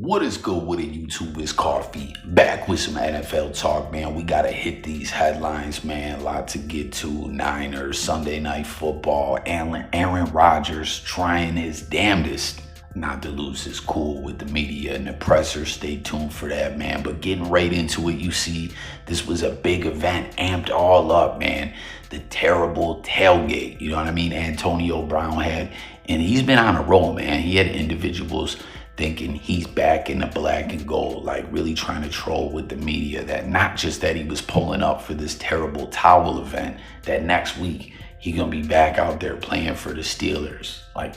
What is good with it, YouTube? It's Coffee back with some NFL talk, man. We gotta hit these headlines, man. A lot to get to. Niners, Sunday Night Football. Aaron Rodgers trying his damnedest not to lose his cool with the media and the presser. Stay tuned for that, man. But getting right into it, you see, this was a big event, amped all up, man. The terrible tailgate, you know what I mean? Antonio Brown had, and he's been on a roll, man. He had individuals thinking he's back in the black and gold, like really trying to troll with the media, that not just that he was pulling up for this terrible towel event, that next week he gonna be back out there playing for the Steelers. Like,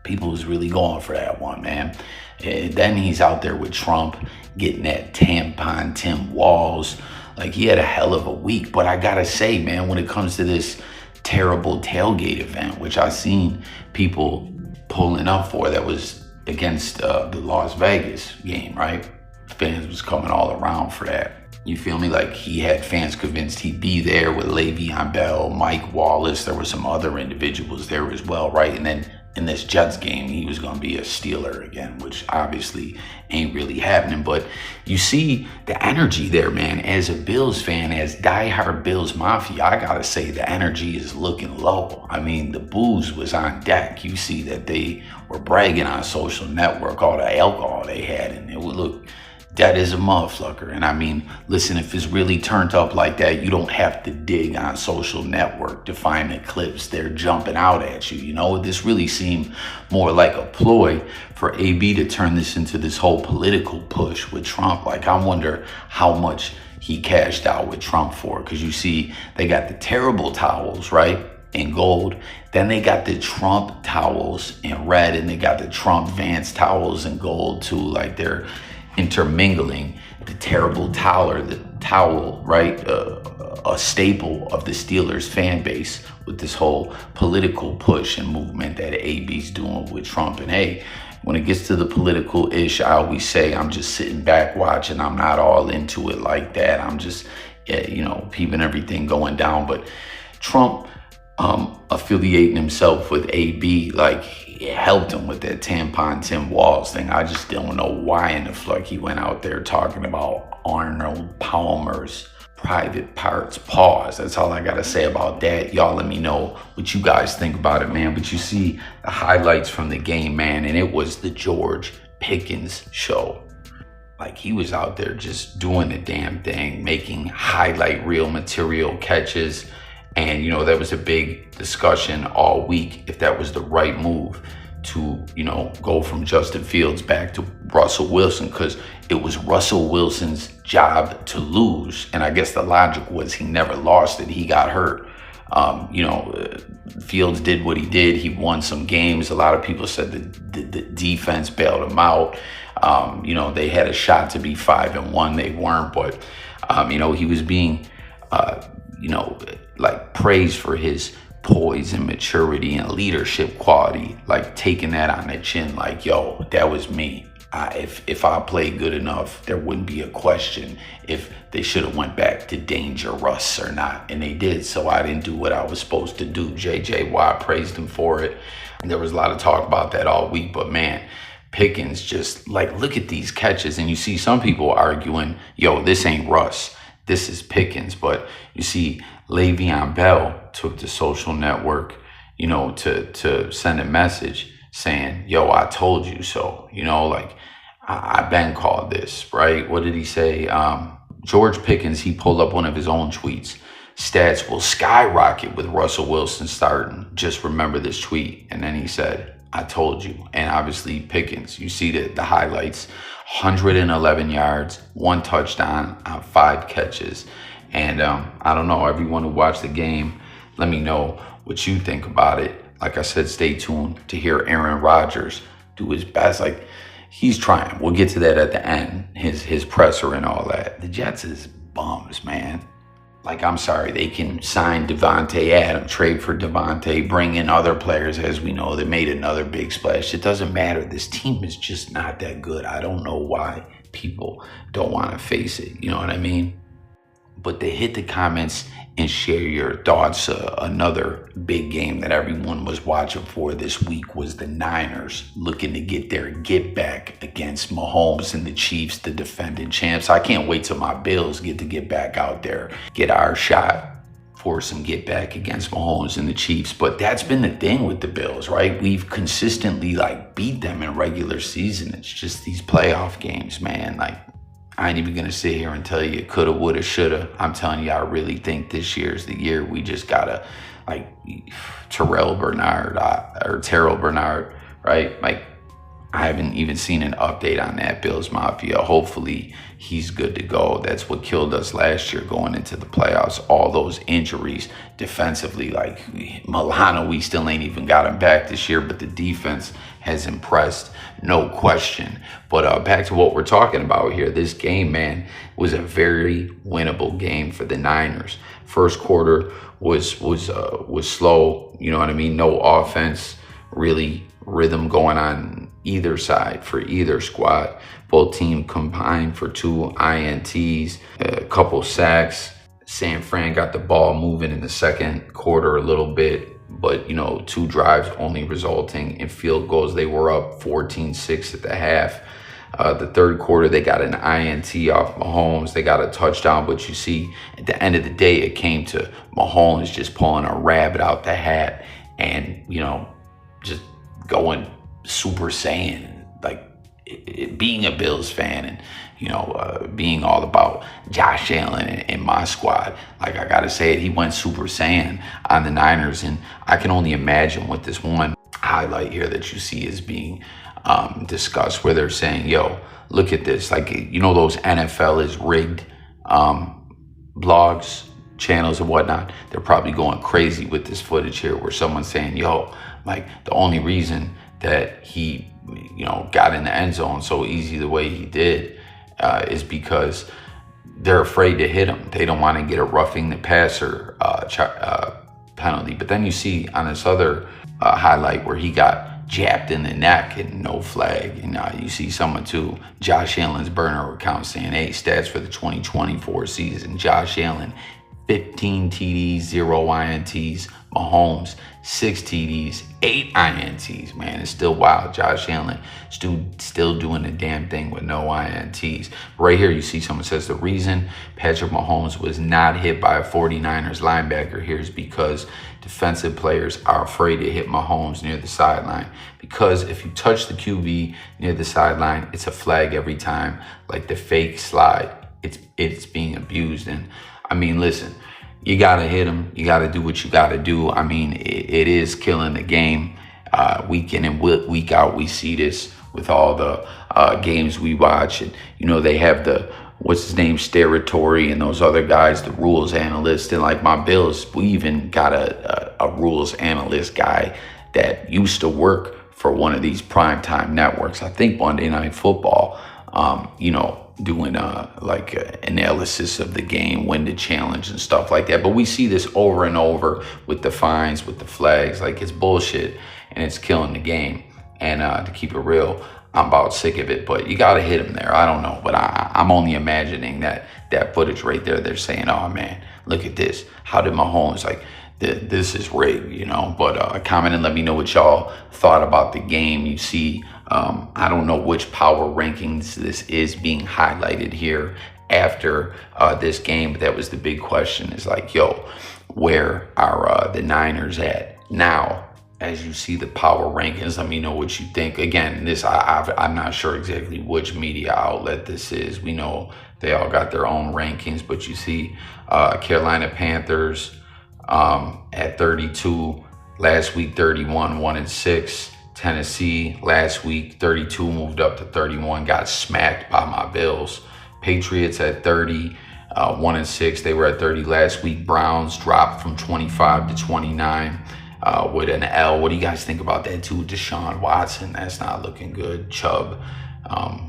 people was really going for that one, man. And then he's out there with Trump getting that tampon Tim Walls. Like, he had a hell of a week. But I gotta say, man, when it comes to this terrible tailgate event, which I seen people pulling up for, that was against the Las Vegas game, right? Fans was coming all around for that. You feel me? Like, he had fans convinced he'd be there with Leveon Bell, Mike Wallace. There were some other individuals there as well, right? And then in this Jets game, he was going to be a Steeler again, which obviously ain't really happening. But you see the energy there, man. As a Bills fan, as diehard Bills Mafia, I got to say the energy is looking low. I mean, the booze was on deck. You see that they were bragging on social network, all the alcohol they had, and it would look dead as a motherfucker. And I mean, listen, if it's really turned up like that, you don't have to dig on social network to find the clips. They're jumping out at you. You know, this really seemed more like a ploy for AB to turn this into this whole political push with Trump. Like, I wonder how much he cashed out with Trump for, because you see, they got the terrible towels, right, in gold. Then they got the Trump towels in red, and they got the Trump Vance towels in gold too. Like, they're intermingling the terrible towel, right? A staple of the Steelers fan base with this whole political push and movement that AB's doing with Trump. And hey, when it gets to the political ish, I always say I'm just sitting back watching. I'm not all into it like that. I'm just, peeping everything going down. But Trump affiliating himself with AB, like, it helped him with that tampon Tim Walls thing. I just don't know why in the fuck he went out there talking about Arnold Palmer's private parts. Pause. That's all I gotta say about that. Y'all let me know what you guys think about it, man. But you see the highlights from the game, man, and it was the George Pickens show. Like, he was out there just doing the damn thing, making highlight reel material catches. And, there was a big discussion all week if that was the right move to, go from Justin Fields back to Russell Wilson, because it was Russell Wilson's job to lose. And I guess the logic was he never lost it. He got hurt. Fields did what he did. He won some games. A lot of people said the defense bailed him out. They had a shot to be 5-1. They weren't. But, he was being, like, praised for his poise and maturity and leadership quality, like taking that on the chin, like, yo, that was me. If I played good enough, there wouldn't be a question if they should have went back to dangerous or not. And they did, so I didn't do what I was supposed to do. JJ Watt praised him for it. And there was a lot of talk about that all week. But man, Pickens just, like, look at these catches. And you see some people arguing, yo, this ain't Russ, this is Pickens. But you see Le'Veon Bell took to social network, to send a message saying, yo, I told you so. Like, I've been called this, right? What did he say? George Pickens, he pulled up one of his own tweets. Stats will skyrocket with Russell Wilson starting. Just remember this tweet. And then he said, I told you. And obviously Pickens, you see the highlights, 111 yards, 1 touchdown on 5 catches. And I don't know, everyone who watched the game, let me know what you think about it. Like I said, stay tuned to hear Aaron Rodgers do his best. Like, he's trying. We'll get to that at the end, his presser and all that. The Jets is bums, man. Like, I'm sorry, they can sign Devontae Adams, trade for Devontae, bring in other players, as we know. They made another big splash. It doesn't matter. This team is just not that good. I don't know why people don't want to face it. You know what I mean? But to hit the comments and share your thoughts. Another big game that everyone was watching for this week was the Niners looking to get their get back against Mahomes and the Chiefs, the defending champs. I can't wait till my Bills get to get back out there, get our shot for some get back against Mahomes and the Chiefs. But that's been the thing with the Bills, right? We've consistently beat them in regular season. It's just these playoff games, man. I ain't even gonna sit here and tell you coulda, woulda, shoulda. I'm telling you, I really think this year's the year. We just gotta, Terrell Bernard, right? I haven't even seen an update on that Bills Mafia. Hopefully he's good to go. That's what killed us last year going into the playoffs. All those injuries defensively, Milano, we still ain't even got him back this year, but the defense has impressed, no question. But back to what we're talking about here. This game, man, was a very winnable game for the Niners. First quarter was slow, you know what I mean? No offense, really rhythm going on either side for either squad. Both teams combined for 2 INTs, a couple sacks. San Fran got the ball moving in the second quarter a little bit, but 2 drives only resulting in field goals. They were up 14-6 at the half. The third quarter, they got an INT off Mahomes. They got a touchdown, but you see, at the end of the day, it came to Mahomes just pulling a rabbit out the hat and, just going Super Saiyan, being a Bills fan and, being all about Josh Allen and my squad. I gotta say it, he went Super Saiyan on the Niners, and I can only imagine what this one highlight here that you see is being discussed, where they're saying, yo, look at this. Those NFL is rigged blogs, channels and whatnot. They're probably going crazy with this footage here where someone's saying, yo, the only reason that he, got in the end zone so easy the way he did is because they're afraid to hit him. They don't want to get a roughing the passer penalty. But then you see on this other highlight where he got jabbed in the neck and no flag. You see someone too, Josh Allen's burner account saying, hey, stats for the 2024 season. Josh Allen, 15 TDs, 0 INTs. Mahomes, 6 TDs, 8 INTs. Man, it's still wild. Josh Allen still doing the damn thing with no INTs. Right here, you see someone says the reason Patrick Mahomes was not hit by a 49ers linebacker here is because defensive players are afraid to hit Mahomes near the sideline. Because if you touch the QB near the sideline, it's a flag every time. The fake slide, it's being abused. And listen, you got to hit them. You got to do what you got to do. It is killing the game. Week in and week out, we see this with all the games we watch. And, they have the, what's his name, Territory and those other guys, the rules analysts. And my Bills, we even got a rules analyst guy that used to work for one of these primetime networks. I think Monday Night Football, doing analysis of the game, win the challenge and stuff like that. But we see this over and over with the fines, with the flags. It's bullshit and it's killing the game. And to keep it real, I'm about sick of it. But you got to hit him there. I don't know, but I'm only imagining that footage right there. They're saying, oh man, look at this. How did Mahomes this is rigged, But comment and let me know what y'all thought about the game. You see, I don't know which power rankings this is being highlighted here after this game, but that was the big question. Is yo, where are the Niners at now? As you see the power rankings, let me know what you think. Again, I'm not sure exactly which media outlet this is. We know they all got their own rankings, but you see Carolina Panthers at 32, last week 31, 1-6. Tennessee last week 32, moved up to 31, got smacked by my Bills. Patriots at 30, 1-6. They were at 30 last week. Browns dropped from 25 to 29 with an L. What do you guys think about that too? Deshaun Watson, that's not looking good. Chubb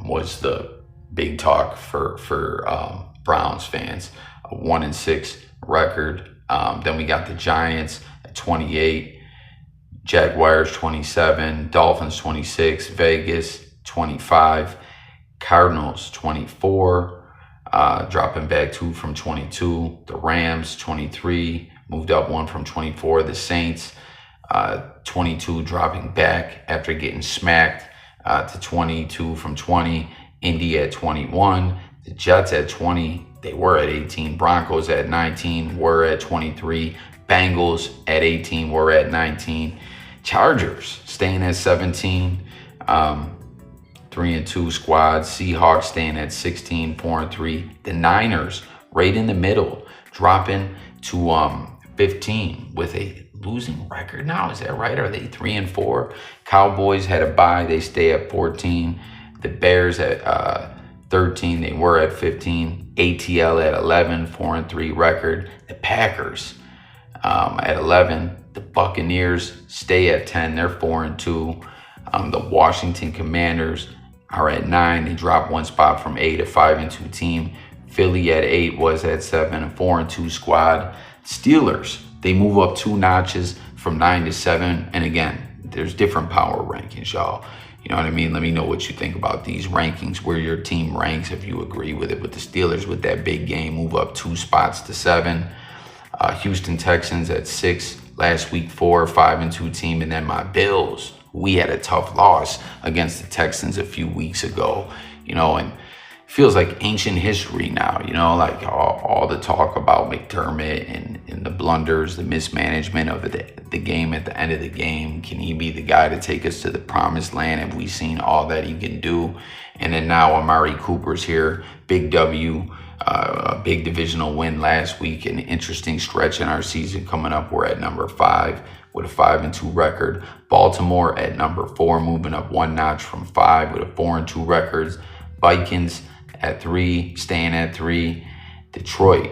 was the big talk for Browns fans. A 1-6 record. Then we got the Giants at 28. Jaguars 27, Dolphins 26, Vegas 25, Cardinals 24, dropping back 2 from 22. The Rams, 23, moved up 1 from 24. The Saints, 22, dropping back after getting smacked to 22 from 20. Indy at 21. The Jets at 20. They were at 18. Broncos at 19, were at 23. Bengals at 18, were at 19. Chargers staying at 17. 3-2 squad. Seahawks staying at 16, 4-3. The Niners right in the middle, dropping to 15 with a losing record now. Is that right? Are they 3-4? Cowboys had a bye. They stay at 14. The Bears at 13. They were at 15. ATL at 11, 4-3 record. The Packers at 11. The Buccaneers stay at 10. They're 4-2. The Washington Commanders are at 9. They dropped 1 spot from 8, a 5-2 team. Philly at 8 was at 7, a 4-2 squad. Steelers, they move up 2 notches from 9 to 7. And again, there's different power rankings, y'all. You know what I mean? Let me know what you think about these rankings, where your team ranks, if you agree with it. With the Steelers, with that big game, move up 2 spots to 7. Houston Texans at 6. Last week, 4, 5-2 team. And then my Bills, we had a tough loss against the Texans a few weeks ago, you know, and feels like ancient history now, you know, like all the talk about McDermott and the blunders, the mismanagement of the game at the end of the game. Can he be the guy to take us to the promised land? Have we seen all that he can do? And then now Amari Cooper's here, big W, a big divisional win last week, an interesting stretch in our season coming up. We're at number 5 with a 5-2 record. Baltimore at number 4, moving up 1 notch from 5 with a 4-2 record. Vikings at 3, staying at 3. Detroit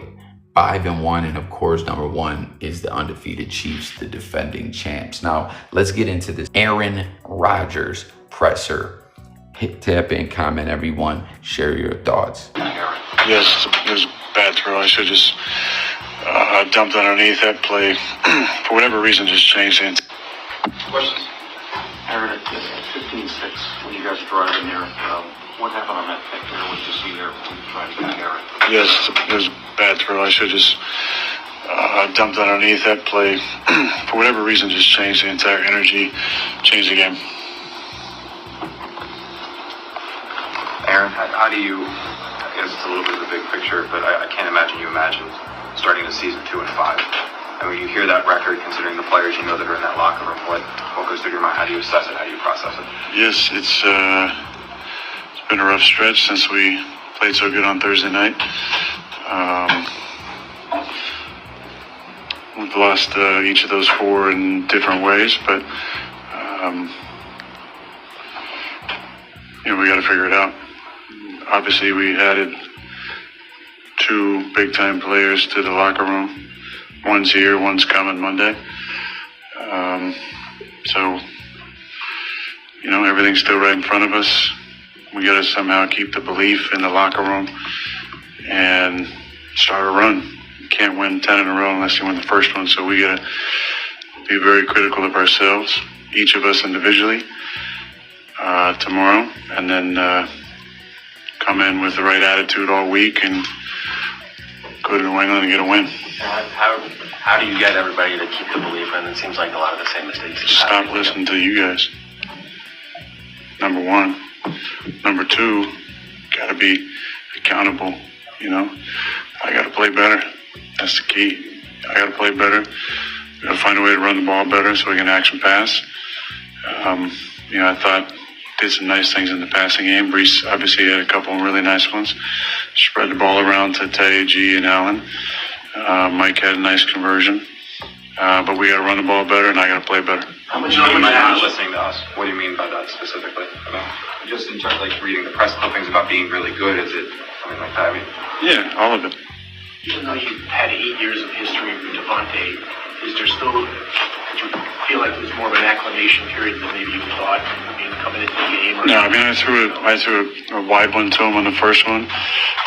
5-1, and of course number 1 is the undefeated Chiefs, the defending champs. Now let's get into this Aaron Rodgers presser. Tap in, comment, everyone, share your thoughts. Yes, it was a bad throw. I should just dumped underneath that play. For whatever reason, just changed it. Questions? Aaron, at 15-6, when you guys were driving there, what happened on that pick there? What did you see there when you tried to back Aaron? Yes, it was a bad throw. I should just dumped underneath that play. For whatever reason, just changed the entire energy, changed the game. Aaron, how do you, I guess it's a little bit of a big picture, but I can't imagine you imagined starting the season 2-5. I mean, you hear that record, considering the players you know that are in that locker room. What goes through your mind? How do you assess it? How do you process it? Yes, it's been a rough stretch since we played so good on Thursday night. We've lost each of those 4 in different ways, but we got to figure it out. Obviously, we added 2 big-time players to the locker room. One's here, one's coming Monday. So, everything's still right in front of us. We got to somehow keep the belief in the locker room and start a run. You can't win 10 in a row unless you win the first one. So we got to be very critical of ourselves, each of us individually, tomorrow, and then come in with the right attitude all week and go to New England and get a win. How do you get everybody to keep the belief in? It seems like a lot of the same mistakes. Just stop listening to you guys. Number 1. Number 2, got to be accountable. I got to play better. That's the key. I got to play better. We got to find a way to run the ball better so we can action pass. I thought did some nice things in the passing game. Brees obviously had a couple of really nice ones. Spread the ball around to Tay, G, and Allen. Mike had a nice conversion. But we got to run the ball better, and I got to play better. How much are you not listening to us? What do you mean by that specifically? Just in terms of reading the press clippings about being really good, is it something like that? Yeah, all of it. Even though you've had 8 years of history with Devontae, is there still, did you feel like there was more of an acclimation period than maybe you thought coming into the game? No, I threw a wide one to him on the first one.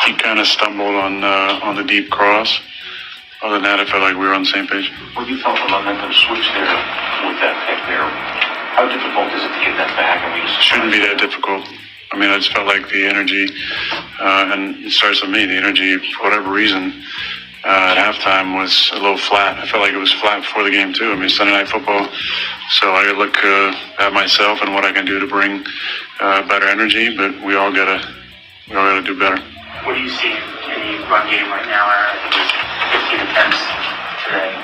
He kind of stumbled on the deep cross. Other than that, I felt like we were on the same page. Well, you felt the momentum switch there with that pick there. How difficult is it to get that back? Shouldn't be that difficult. I mean, I just felt like the energy, and it starts with me, the energy, for whatever reason, at halftime was a little flat. I felt like it was flat before the game, too. I mean, Sunday Night Football, so I look at myself and what I can do to bring better energy, but we all gotta do better. What do you see in the run game right now? I think it was 15 attempts today.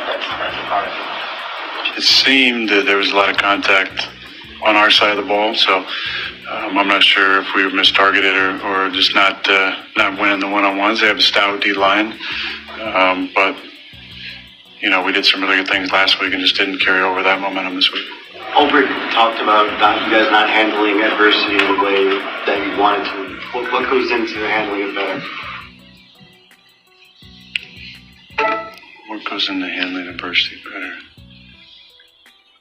That's a part of it. It seemed that there was a lot of contact on our side of the ball, so I'm not sure if we were mistargeted or just not winning the one-on-ones. They have a stout D-line, but we did some really good things last week and just didn't carry over that momentum this week. Ulbrich talked about you guys not handling adversity in the way that you wanted to. What goes into handling it better? What goes into handling adversity better?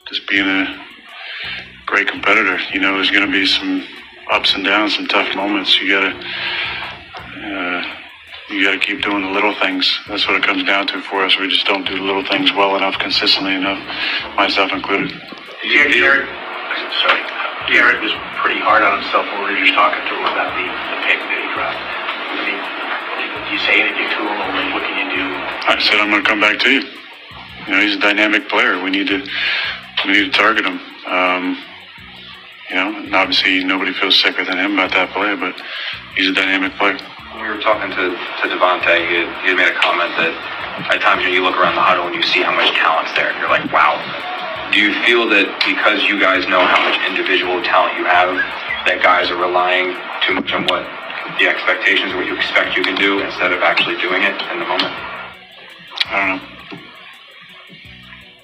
Just being a great competitor. There's going to be some ups and downs, some tough moments. You gotta keep doing the little things. That's what it comes down to for us. We just don't do the little things well enough, consistently enough, myself included. Garrett was pretty hard on himself when we were just talking to him about the pick that he dropped. I mean, do you say anything to him, or what can you do? I said I'm going to come back to you. He's a dynamic player. We need to target him. And obviously nobody feels sicker than him about that play, but he's a dynamic player. When we were talking to Devontae, he had made a comment that at times when you look around the huddle and you see how much talent's there, you're like, wow. Do you feel that because you guys know how much individual talent you have, that guys are relying too much on what the expectations, what you expect you can do, instead of actually doing it in the moment? I don't know.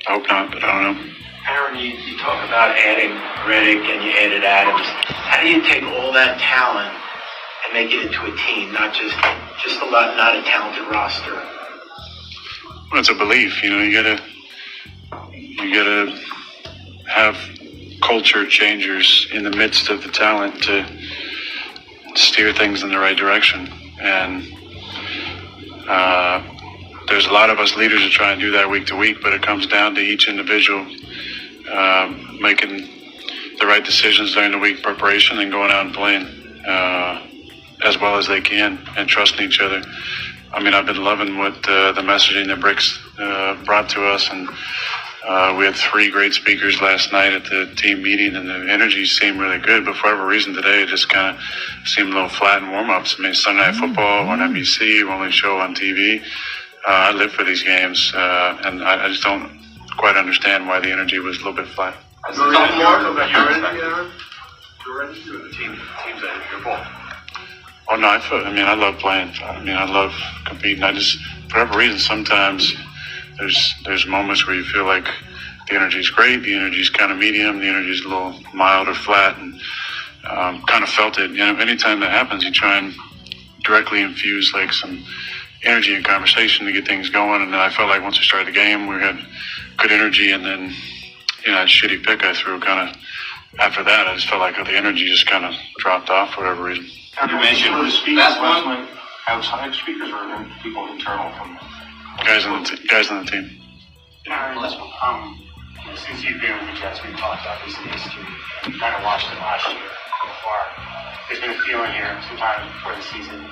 I hope not, but I don't know. Aaron, you talk about adding Riddick and you added Adams. How do you take all that talent and make it into a team, not a talented roster? Well, it's a belief. You gotta have culture changers in the midst of the talent to steer things in the right direction. And there's a lot of us leaders that try and do that week to week, but it comes down to each individual making the right decisions during the week preparation and going out and playing as well as they can and trusting each other. I mean, I've been loving what the messaging that Bricks brought to us, and we had 3 great speakers last night at the team meeting, and the energy seemed really good, but for whatever reason today it just kind of seemed a little flat in warm-ups. I mean, Sunday Night Football on NBC, only show on TV. I live for these games, and I just don't quite understand why the energy was a little bit flat. You're ready? Teams that you're both. Oh no, I love playing. I love competing. I just, for whatever reason, sometimes there's moments where you feel like the energy's great, the energy's kind of medium, the energy's a little mild or flat, and kind of felt it. Anytime that happens, you try and directly infuse like some energy and conversation to get things going. And then I felt like once we started the game, we had good energy, and then that shitty pick I threw kind of after that, I just felt like the energy just kind of dropped off for whatever reason. You mentioned the speakers last night. Outside speakers or people internal from guys on the team. Since you've been with the Jets, we've talked obviously history. You kind of watched it last year so far. There's been a feeling here sometime before the season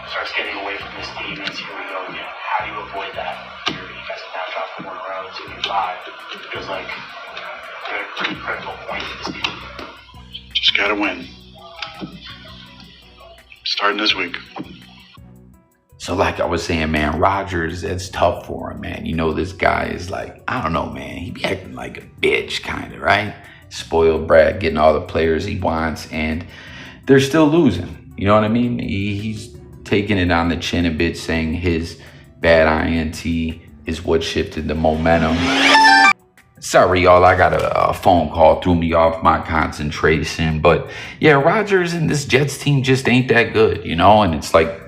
starts getting away from this team, and here we go again. How do you avoid that? You guys have now dropped 4 in a row, 2 and 5. It feels like a pretty critical point for this team. Just gotta win. Starting this week. So like I was saying, man, Rodgers, it's tough for him, man. This guy is like, I don't know, man. He be acting like a bitch, kind of, right? Spoiled brat, getting all the players he wants, and they're still losing. You know what I mean? He's taking it on the chin a bit, saying his bad INT is what shifted the momentum. Sorry, y'all, I got a phone call, threw me off my concentration. But yeah, Rodgers and this Jets team just ain't that good, and it's like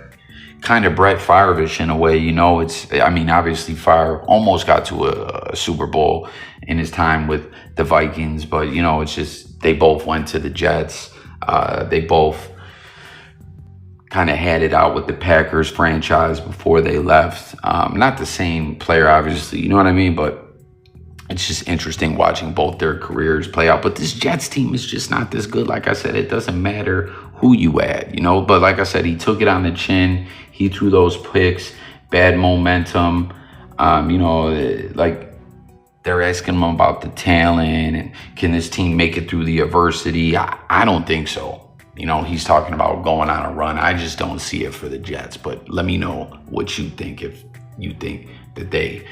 kind of Brett Favre-ish in a way, obviously Favre almost got to a Super Bowl in his time with the Vikings, but it's just they both went to the Jets. They both kind of had it out with the Packers franchise before they left. Not the same player, obviously, you know what I mean? But it's just interesting watching both their careers play out. But this Jets team is just not this good. Like I said, it doesn't matter who you add, But like I said, he took it on the chin. He threw those picks, bad momentum. Like they're asking him about the talent and can this team make it through the adversity? I don't think so. He's talking about going on a run. I just don't see it for the Jets. But let me know what you think, if you think that they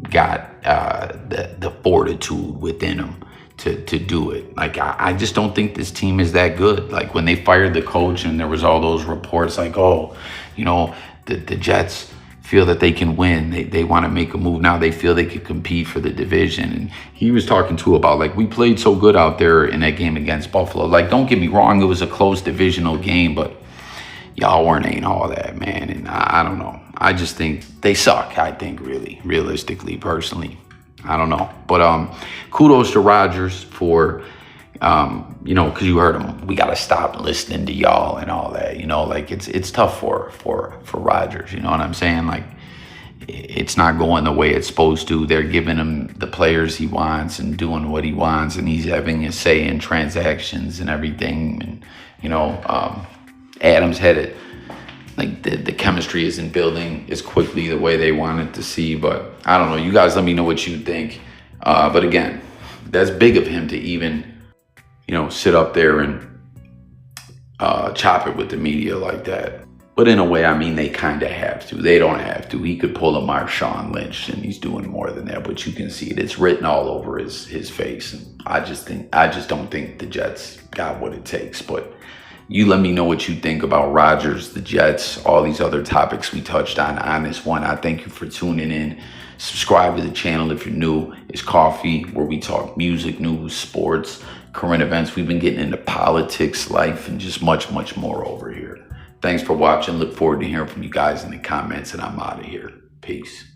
got the fortitude within them to do it. Like, I just don't think this team is that good. Like, when they fired the coach and there was all those reports like, oh, the Jets feel that they can win. They want to make a move now. They feel they could compete for the division. And he was talking too about, like, we played so good out there in that game against Buffalo. Like, don't get me wrong, it was a close divisional game, but y'all ain't all that, man. And I don't know. I just think they suck, I think, really, realistically, personally. I don't know. But kudos to Rodgers for, because you heard him. We got to stop listening to y'all and all that. Like it's tough for Rodgers. You know what I'm saying? Like, it's not going the way it's supposed to. They're giving him the players he wants and doing what he wants, and he's having a say in transactions and everything. And Adams had it. Like, the chemistry isn't building as quickly the way they wanted to see. But I don't know. You guys let me know what you think. But again, that's big of him to even, sit up there and chop it with the media like that. But in a way, I mean, they kind of have to. They don't have to. He could pull a Marshawn Lynch, and he's doing more than that. But you can see it. It's written all over his face. And I just don't think the Jets got what it takes. But you let me know what you think about Rodgers, the Jets, all these other topics we touched on this one. I thank you for tuning in. Subscribe to the channel if you're new. It's Coffee, where we talk music, news, sports, current events. We've been getting into politics, life, and just much, much more over here. Thanks for watching. Look forward to hearing from you guys in the comments, and I'm out of here. Peace.